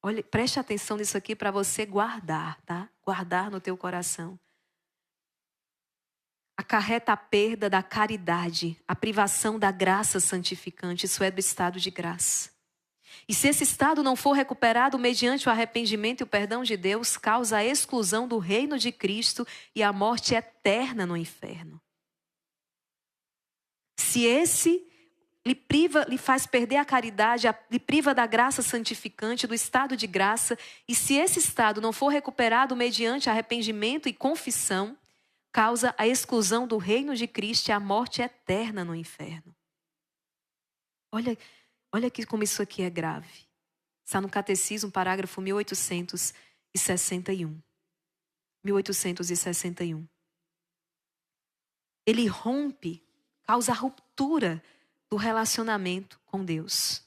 Olha, preste atenção nisso aqui para você guardar, tá? Guardar no teu coração. Acarreta a perda da caridade, a privação da graça santificante, isso é do estado de graça. E se esse estado não for recuperado mediante o arrependimento e o perdão de Deus, causa a exclusão do reino de Cristo e a morte eterna no inferno. Se esse lhe faz perder a caridade, lhe priva da graça santificante, do estado de graça, e se esse estado não for recuperado mediante arrependimento e confissão, causa a exclusão do reino de Cristo e a morte eterna no inferno. Olha aqui como isso aqui é grave. Está no Catecismo, parágrafo 1861. 1861. Ele rompe, causa a ruptura do relacionamento com Deus.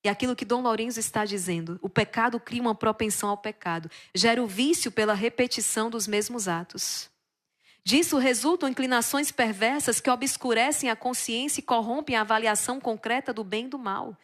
E aquilo que Dom Lourenço está dizendo, o pecado cria uma propensão ao pecado, gera o vício pela repetição dos mesmos atos. Disso resultam inclinações perversas que obscurecem a consciência e corrompem a avaliação concreta do bem e do mal.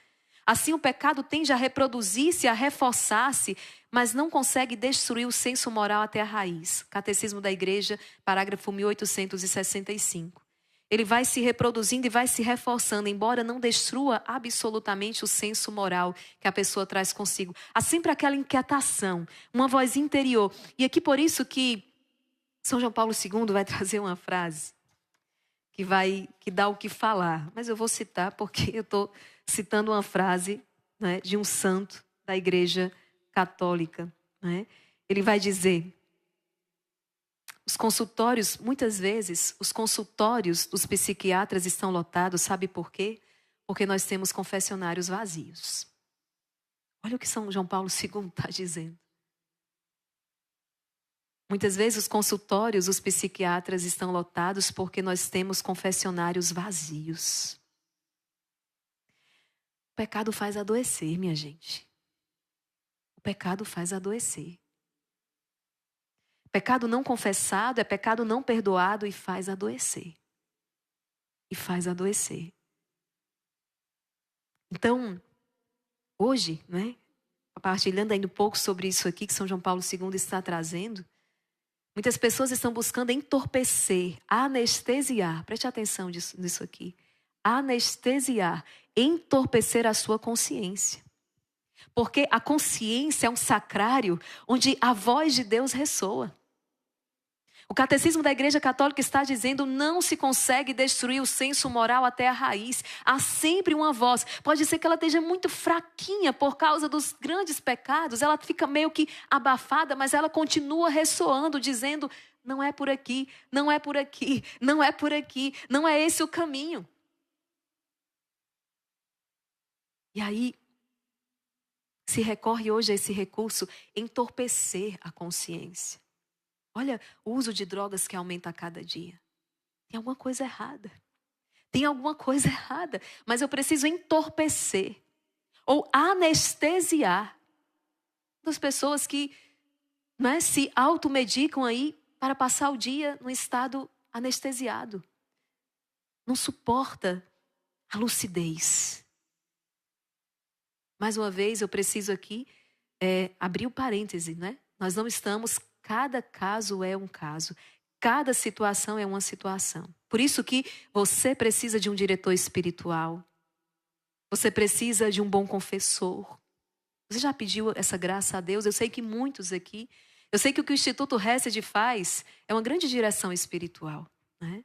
Assim, o pecado tende a reproduzir-se, a reforçar-se, mas não consegue destruir o senso moral até a raiz. Catecismo da Igreja, parágrafo 1865. Ele vai se reproduzindo e vai se reforçando, embora não destrua absolutamente o senso moral que a pessoa traz consigo. Há sempre aquela inquietação, uma voz interior. E aqui por isso que São João Paulo II vai trazer uma frase que dá o que falar. Mas eu vou citar porque eu estou citando uma frase, né, de um santo da Igreja Católica. Né? Ele vai dizer: os consultórios, muitas vezes, os consultórios dos psiquiatras estão lotados, sabe por quê? Porque nós temos confessionários vazios. Olha o que São João Paulo II está dizendo. Muitas vezes os consultórios, os psiquiatras estão lotados porque nós temos confessionários vazios. O pecado faz adoecer, minha gente. O pecado faz adoecer. Pecado não confessado é pecado não perdoado e faz adoecer. E faz adoecer. Então, hoje, né, compartilhando ainda um pouco sobre isso aqui que São João Paulo II está trazendo, muitas pessoas estão buscando entorpecer, anestesiar, preste atenção nisso aqui, anestesiar, entorpecer a sua consciência. Porque a consciência é um sacrário onde a voz de Deus ressoa. O Catecismo da Igreja Católica está dizendo: não se consegue destruir o senso moral até a raiz. Há sempre uma voz. Pode ser que ela esteja muito fraquinha por causa dos grandes pecados. Ela fica meio que abafada, mas ela continua ressoando, dizendo: não é por aqui, não é por aqui, não é por aqui, não é esse o caminho. E aí, se recorre hoje a esse recurso, entorpecer a consciência. Olha, o uso de drogas que aumenta a cada dia. Tem alguma coisa errada. Tem alguma coisa errada. Mas eu preciso entorpecer ou anestesiar das pessoas que, né, se automedicam aí para passar o dia num estado anestesiado. Não suporta a lucidez. Mais uma vez, eu preciso aqui abrir o parêntese, né? Nós não estamos... Cada caso é um caso. Cada situação é uma situação. Por isso que você precisa de um diretor espiritual. Você precisa de um bom confessor. Você já pediu essa graça a Deus? Eu sei que muitos aqui. Eu sei que o Instituto Hesed faz é uma grande direção espiritual. Né?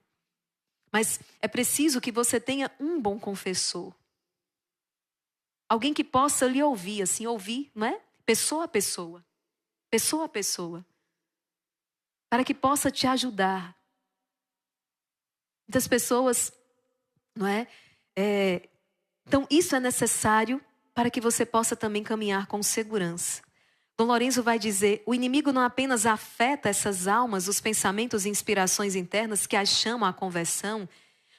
Mas é preciso que você tenha um bom confessor. Alguém que possa lhe ouvir, assim, ouvir, não é? Pessoa a pessoa. Pessoa a pessoa. Para que possa te ajudar. Muitas pessoas, não é? Então, isso é necessário para que você possa também caminhar com segurança. Dom Lourenço vai dizer: o inimigo não apenas afeta essas almas, os pensamentos e inspirações internas que as chamam à conversão,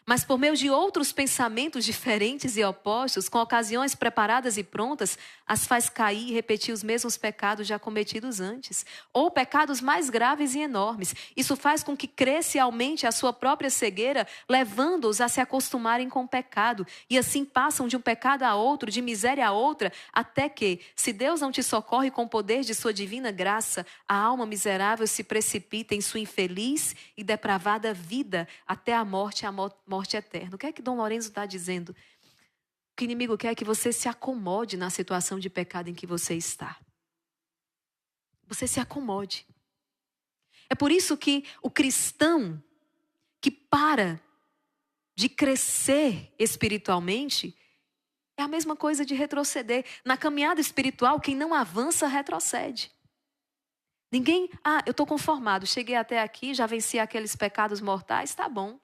mas por meio de outros pensamentos diferentes e opostos, com ocasiões preparadas e prontas, as faz cair e repetir os mesmos pecados já cometidos antes, ou pecados mais graves e enormes. Isso faz com que cresça e aumente a sua própria cegueira, levando-os a se acostumarem com o pecado, e assim passam de um pecado a outro, de miséria a outra, até que, se Deus não te socorre com o poder de sua divina graça, a alma miserável se precipita em sua infeliz e depravada vida, até a morte eterna. O que é que Dom Lourenço está dizendo? O que o inimigo quer é que você se acomode na situação de pecado em que você está. Você se acomode. É por isso que o cristão que para de crescer espiritualmente é a mesma coisa de retroceder. Na caminhada espiritual, quem não avança, retrocede. Ninguém, eu estou conformado, cheguei até aqui, já venci aqueles pecados mortais, tá bom.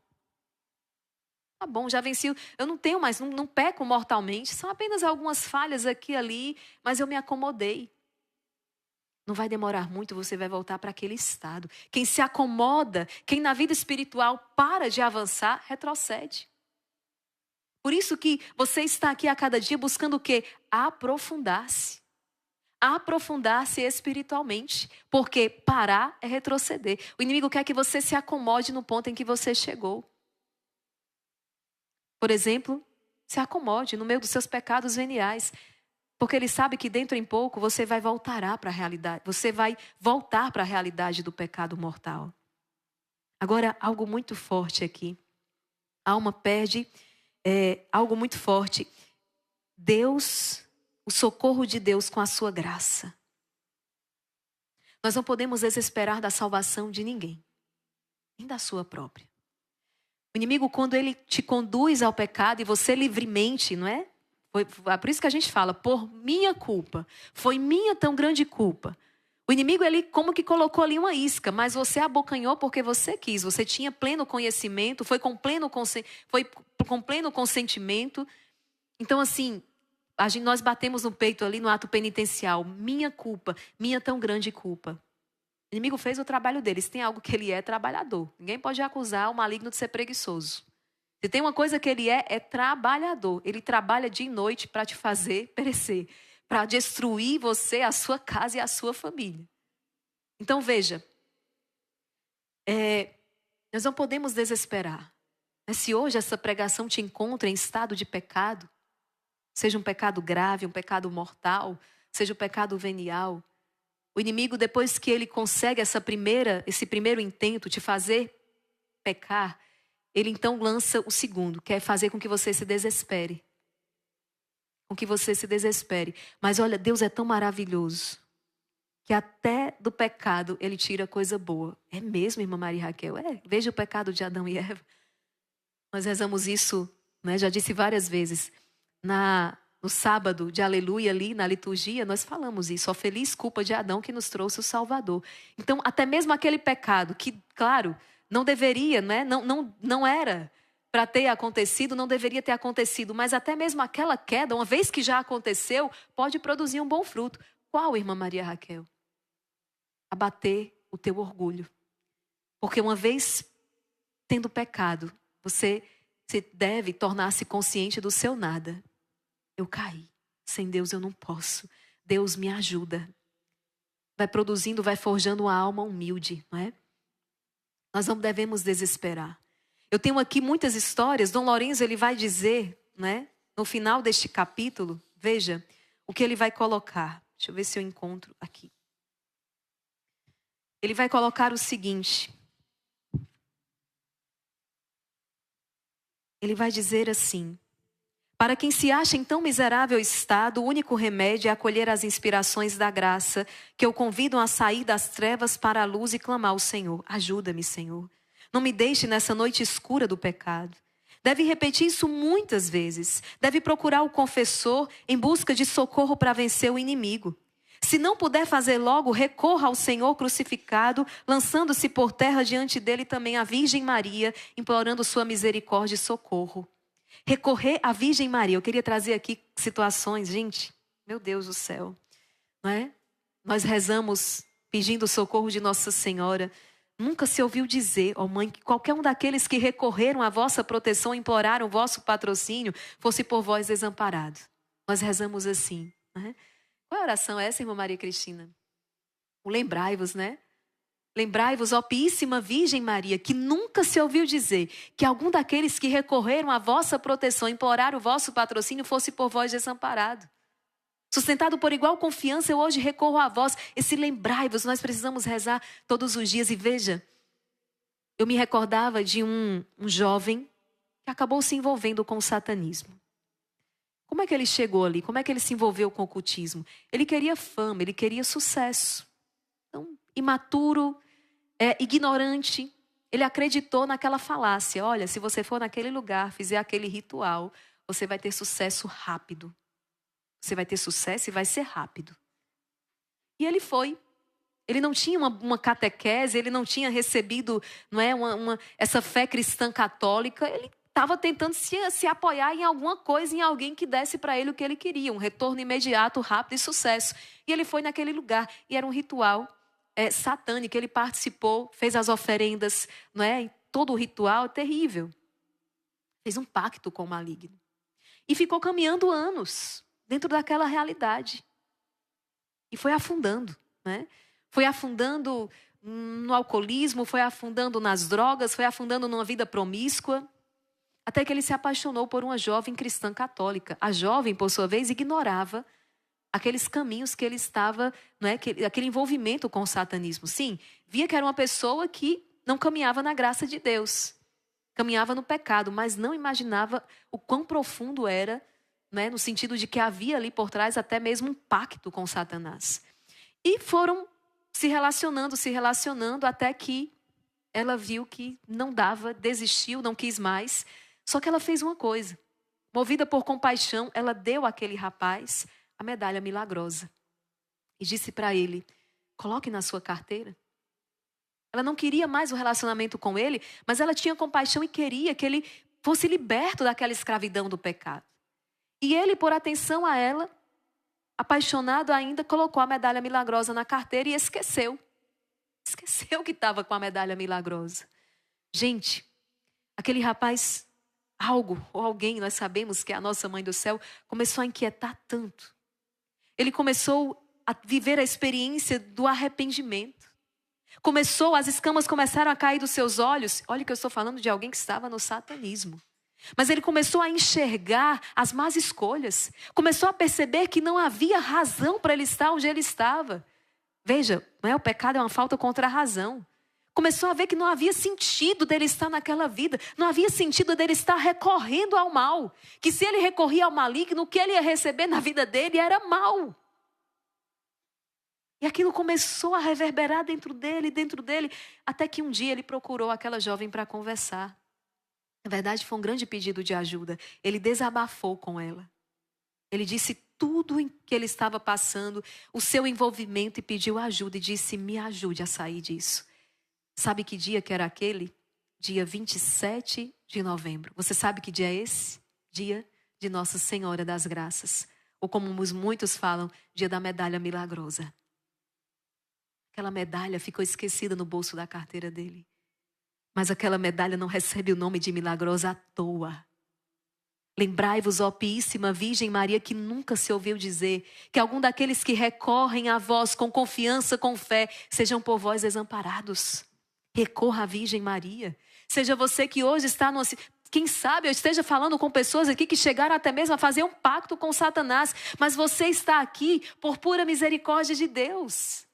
Tá bom, já venci, eu não tenho mais, não peco mortalmente, são apenas algumas falhas aqui e ali, mas eu me acomodei. Não vai demorar muito, você vai voltar para aquele estado. Quem se acomoda, quem na vida espiritual para de avançar, retrocede. Por isso que você está aqui a cada dia buscando o quê? Aprofundar-se. Aprofundar-se espiritualmente. Porque parar é retroceder. O inimigo quer que você se acomode no ponto em que você chegou. Por exemplo, se acomode no meio dos seus pecados veniais. Porque ele sabe que dentro em pouco você vai voltar para a realidade. Você vai voltar para a realidade do pecado mortal. Agora, algo muito forte aqui. A alma perde algo muito forte. Deus, o socorro de Deus com a sua graça. Nós não podemos desesperar da salvação de ninguém. Nem da sua própria. O inimigo, quando ele te conduz ao pecado e você livremente, não é? Por isso que a gente fala, por minha culpa. Foi minha tão grande culpa. O inimigo, ele como que colocou ali uma isca, mas você abocanhou porque você quis. Você tinha pleno conhecimento, foi com pleno consentimento. Então, assim, nós batemos no peito ali no ato penitencial. Minha culpa, minha tão grande culpa. O inimigo fez o trabalho dele. Se tem algo que ele é trabalhador. Ninguém pode acusar o maligno de ser preguiçoso. Se tem uma coisa que ele é trabalhador. Ele trabalha dia e noite para te fazer perecer. Para destruir você, a sua casa e a sua família. Então veja. Nós não podemos desesperar. Mas se hoje essa pregação te encontra em estado de pecado, seja um pecado grave, um pecado mortal, seja um pecado venial, o inimigo, depois que ele consegue esse primeiro intento de fazer pecar, ele então lança o segundo, que é fazer com que você se desespere. Com que você se desespere. Mas olha, Deus é tão maravilhoso, que até do pecado ele tira coisa boa. É mesmo, irmã Maria Raquel? Veja o pecado de Adão e Eva. Nós rezamos isso, né? Já disse várias vezes. No sábado de aleluia ali, na liturgia, nós falamos isso. A feliz culpa de Adão que nos trouxe o Salvador. Então, até mesmo aquele pecado que, claro, não deveria, né? Não era para ter acontecido, não deveria ter acontecido. Mas até mesmo aquela queda, uma vez que já aconteceu, pode produzir um bom fruto. Qual, irmã Maria Raquel? Abater o teu orgulho. Porque uma vez tendo pecado, você deve tornar-se consciente do seu nada. Eu caí. Sem Deus eu não posso. Deus me ajuda. Vai produzindo, vai forjando uma alma humilde, não é? Nós não devemos desesperar. Eu tenho aqui muitas histórias. Dom Lourenço, ele vai dizer, né? No final deste capítulo, veja o que ele vai colocar. Deixa eu ver se eu encontro aqui. Ele vai colocar o seguinte. Ele vai dizer assim: para quem se acha em tão miserável estado, o único remédio é acolher as inspirações da graça, que o convidam a sair das trevas para a luz e clamar ao Senhor. Ajuda-me, Senhor. Não me deixe nessa noite escura do pecado. Deve repetir isso muitas vezes. Deve procurar o confessor em busca de socorro para vencer o inimigo. Se não puder fazer logo, recorra ao Senhor crucificado, lançando-se por terra diante dele também a Virgem Maria, implorando sua misericórdia e socorro. Recorrer à Virgem Maria. Eu queria trazer aqui situações, gente, meu Deus do céu, não é? Nós rezamos pedindo o socorro de Nossa Senhora Nunca se ouviu dizer, ó mãe, que qualquer um daqueles que recorreram à vossa proteção, imploraram o vosso patrocínio, fosse por vós desamparado. Nós rezamos assim, né? Qual oração é essa, irmã Maria Cristina? O lembrai-vos, né? Lembrai-vos, ó Piíssima Virgem Maria, que nunca se ouviu dizer que algum daqueles que recorreram à vossa proteção, imploraram o vosso patrocínio, fosse por vós desamparado. Sustentado por igual confiança, eu hoje recorro a vós. Esse lembrai-vos, nós precisamos rezar todos os dias. E veja, eu me recordava de um jovem que acabou se envolvendo com o satanismo. Como é que ele chegou ali? Como é que ele se envolveu com o ocultismo? Ele queria fama, ele queria sucesso. Então, imaturo, ignorante, ele acreditou naquela falácia. Olha, se você for naquele lugar, fizer aquele ritual, você vai ter sucesso rápido. Você vai ter sucesso e vai ser rápido. E ele foi. Ele não tinha uma catequese, ele não tinha recebido, não é, essa fé cristã católica. Ele estava tentando se apoiar em alguma coisa, em alguém que desse para ele o que ele queria. Um retorno imediato, rápido e sucesso. E ele foi naquele lugar. E era um ritual satânico. Ele participou, fez as oferendas, não é? Todo o ritual terrível. Fez um pacto com o maligno. E ficou caminhando anos dentro daquela realidade. E foi afundando, né? Foi afundando no alcoolismo, foi afundando nas drogas, foi afundando numa vida promíscua, até que ele se apaixonou por uma jovem cristã católica. A jovem, por sua vez, ignorava aqueles caminhos que ele estava, não é? Aquele envolvimento com o satanismo. Sim, via que era uma pessoa que não caminhava na graça de Deus, caminhava no pecado, mas não imaginava o quão profundo era, né, no sentido de que havia ali por trás até mesmo um pacto com Satanás. E foram se relacionando, até que ela viu que não dava, desistiu, não quis mais. Só que ela fez uma coisa. Movida por compaixão, ela deu àquele rapaz a medalha milagrosa. E disse para ele, coloque na sua carteira. Ela não queria mais o relacionamento com ele, mas ela tinha compaixão e queria que ele fosse liberto daquela escravidão do pecado. E ele, por atenção a ela, apaixonado ainda, colocou a medalha milagrosa na carteira e esqueceu. Esqueceu que estava com a medalha milagrosa. Gente, aquele rapaz, algo ou alguém, nós sabemos que é a nossa Mãe do Céu, começou a inquietar tanto. Ele começou a viver a experiência do arrependimento. As escamas começaram a cair dos seus olhos. Olha que eu estou falando de alguém que estava no satanismo. Mas ele começou a enxergar as más escolhas. Começou a perceber que não havia razão para ele estar onde ele estava. Veja, não é? O pecado é uma falta contra a razão. Começou a ver que não havia sentido dele estar naquela vida. Não havia sentido dele estar recorrendo ao mal. Que se ele recorria ao maligno, o que ele ia receber na vida dele era mal. E aquilo começou a reverberar dentro dele, até que um dia ele procurou aquela jovem para conversar. Na verdade, foi um grande pedido de ajuda. Ele desabafou com ela. Ele disse tudo em que ele estava passando, o seu envolvimento, e pediu ajuda. E disse, me ajude a sair disso. Sabe que dia que era aquele? Dia 27 de novembro. Você sabe que dia é esse? Dia de Nossa Senhora das Graças. Ou como muitos falam, dia da medalha milagrosa. Aquela medalha ficou esquecida no bolso da carteira dele. Mas aquela medalha não recebe o nome de milagrosa à toa. Lembrai-vos, ó Piíssima Virgem Maria, que nunca se ouviu dizer que algum daqueles que recorrem a vós com confiança, com fé, sejam por vós desamparados. Recorra à Virgem Maria. Seja você que hoje está quem sabe eu esteja falando com pessoas aqui que chegaram até mesmo a fazer um pacto com Satanás, mas você está aqui por pura misericórdia de Deus.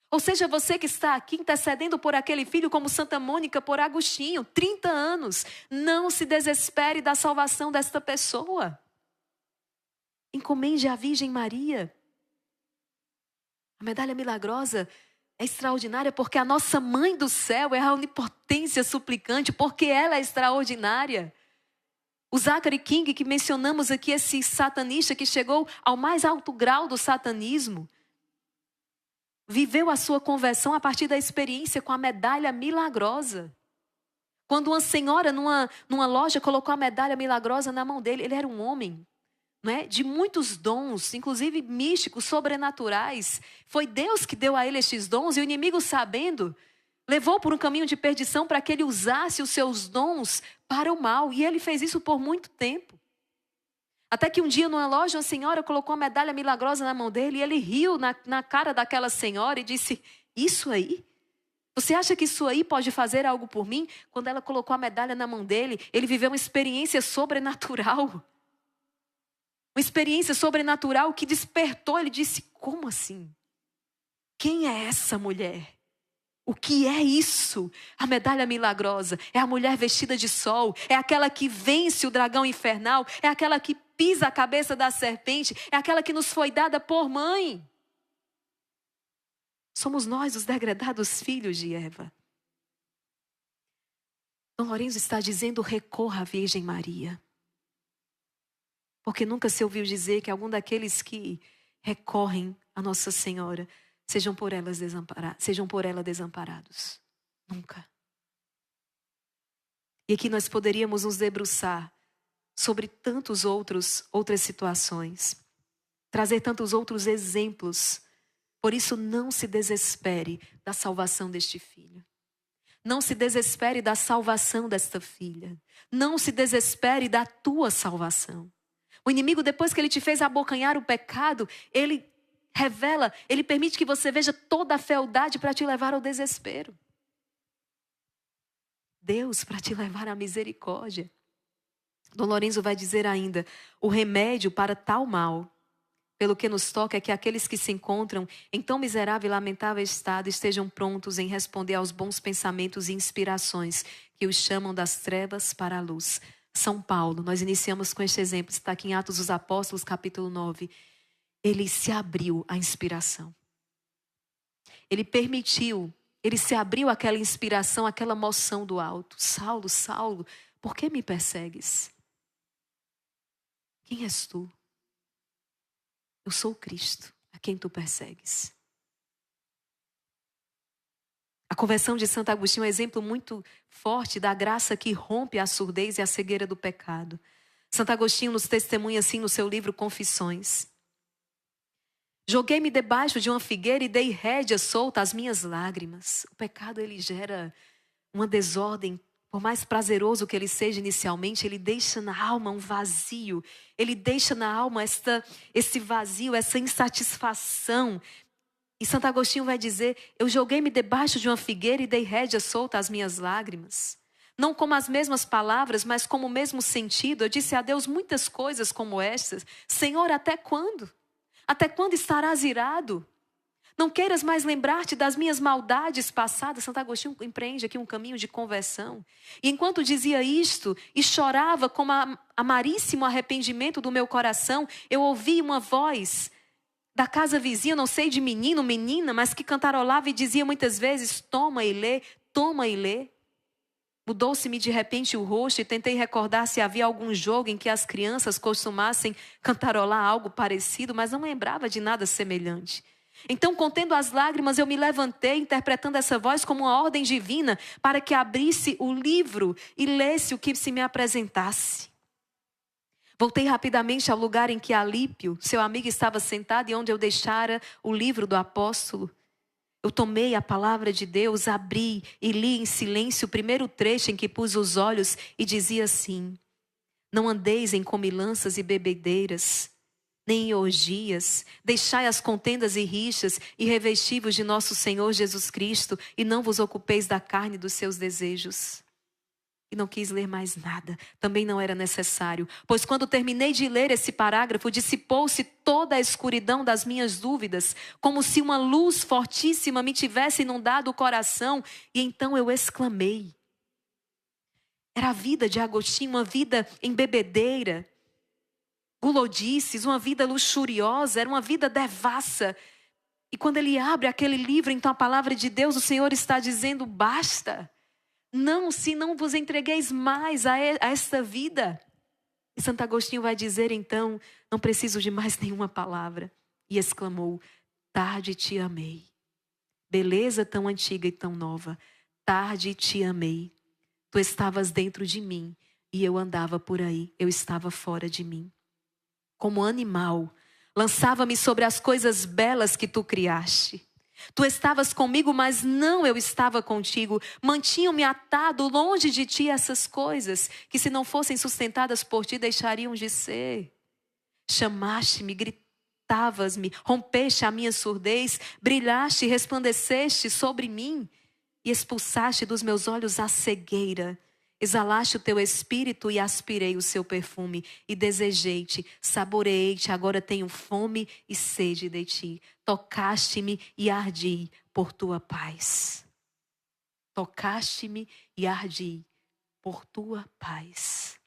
Ou seja, você que está aqui intercedendo por aquele filho como Santa Mônica, por Agostinho, 30 anos. Não se desespere da salvação desta pessoa. Encomende à Virgem Maria. A medalha milagrosa é extraordinária porque a nossa Mãe do Céu é a onipotência suplicante, porque ela é extraordinária. O Zachary King, que mencionamos aqui, esse satanista que chegou ao mais alto grau do satanismo, viveu a sua conversão a partir da experiência com a medalha milagrosa. Quando uma senhora numa loja colocou a medalha milagrosa na mão dele, ele era um homem, não é? De muitos dons, inclusive místicos, sobrenaturais. Foi Deus que deu a ele estes dons, e o inimigo, sabendo, levou por um caminho de perdição para que ele usasse os seus dons para o mal. E ele fez isso por muito tempo. Até que um dia, numa loja, uma senhora colocou uma medalha milagrosa na mão dele e ele riu na cara daquela senhora e disse: isso aí? Você acha que isso aí pode fazer algo por mim? Quando ela colocou a medalha na mão dele, ele viveu uma experiência sobrenatural. Uma experiência sobrenatural que despertou. Ele disse: como assim? Quem é essa mulher? O que é isso? A medalha milagrosa é a mulher vestida de sol, é aquela que vence o dragão infernal, é aquela que pisa a cabeça da serpente, é aquela que nos foi dada por mãe. Somos nós os degredados filhos de Eva. Dom Lourenço está dizendo: recorra à Virgem Maria. Porque nunca se ouviu dizer que algum daqueles que recorrem a Nossa Senhora sejam por ela desamparados. Nunca. E aqui nós poderíamos nos debruçar sobre outras situações, trazer tantos outros exemplos. Por isso, não se desespere da salvação deste filho. Não se desespere da salvação desta filha. Não se desespere da tua salvação. O inimigo, depois que ele te fez abocanhar o pecado, ele revela, ele permite que você veja toda a fealdade para te levar ao desespero. Deus para te levar à misericórdia. Dom Lourenço vai dizer ainda: o remédio para tal mal, pelo que nos toca, é que aqueles que se encontram em tão miserável e lamentável estado estejam prontos em responder aos bons pensamentos e inspirações que os chamam das trevas para a luz. São Paulo, nós iniciamos com este exemplo, está aqui em Atos dos Apóstolos, capítulo 9. Ele se abriu à inspiração. Ele permitiu, ele se abriu àquela inspiração, àquela moção do alto. Saulo, Saulo, por que me persegues? Quem és tu? Eu sou o Cristo, a quem tu persegues. A conversão de Santo Agostinho é um exemplo muito forte da graça que rompe a surdez e a cegueira do pecado. Santo Agostinho nos testemunha assim no seu livro Confissões. Joguei-me debaixo de uma figueira e dei rédea solta às minhas lágrimas. O pecado, ele gera uma desordem. Por mais prazeroso que ele seja inicialmente, ele deixa na alma um vazio. Ele deixa na alma esse vazio, essa insatisfação. E Santo Agostinho vai dizer: eu joguei-me debaixo de uma figueira e dei rédea solta às minhas lágrimas. Não como as mesmas palavras, mas como o mesmo sentido. Eu disse a Deus muitas coisas como estas. Senhor, até quando? Até quando estarás irado? Não queiras mais lembrar-te das minhas maldades passadas. Santo Agostinho empreende aqui um caminho de conversão. E enquanto dizia isto e chorava com amaríssimo arrependimento do meu coração, eu ouvi uma voz da casa vizinha, não sei de menino, menina, mas que cantarolava e dizia muitas vezes: toma e lê, toma e lê. Mudou-se-me de repente o rosto e tentei recordar se havia algum jogo em que as crianças costumassem cantarolar algo parecido, mas não lembrava de nada semelhante. Então, contendo as lágrimas, eu me levantei, interpretando essa voz como uma ordem divina, para que abrisse o livro e lesse o que se me apresentasse. Voltei rapidamente ao lugar em que Alípio, seu amigo, estava sentado e onde eu deixara o livro do apóstolo. Eu tomei a palavra de Deus, abri e li em silêncio o primeiro trecho em que pus os olhos e dizia assim: não andeis em comilanças e bebedeiras, nem em orgias, deixai as contendas e rixas e revesti-vos de nosso Senhor Jesus Cristo e não vos ocupeis da carne e dos seus desejos. E não quis ler mais nada, também não era necessário, pois quando terminei de ler esse parágrafo, dissipou-se toda a escuridão das minhas dúvidas, como se uma luz fortíssima me tivesse inundado o coração, e então eu exclamei. Era a vida de Agostinho, uma vida em bebedeira, gulodices, uma vida luxuriosa, era uma vida devassa. E quando ele abre aquele livro, então a palavra de Deus, o Senhor está dizendo: basta. Não, se não vos entregueis mais a esta vida. E Santo Agostinho vai dizer então: não preciso de mais nenhuma palavra. E exclamou: tarde te amei. Beleza tão antiga e tão nova. Tarde te amei. Tu estavas dentro de mim e eu andava por aí. Eu estava fora de mim. Como animal, lançava-me sobre as coisas belas que tu criaste. Tu estavas comigo, mas não eu estava contigo. Mantinham-me atado longe de ti essas coisas, que se não fossem sustentadas por ti, deixariam de ser. Chamaste-me, gritavas-me, rompeste a minha surdez, brilhaste e resplandeceste sobre mim, e expulsaste dos meus olhos a cegueira. Exalaste o teu espírito e aspirei o seu perfume, e desejei-te, saboreei-te, agora tenho fome e sede de ti. Tocaste-me e ardi por tua paz. Tocaste-me e ardi por tua paz.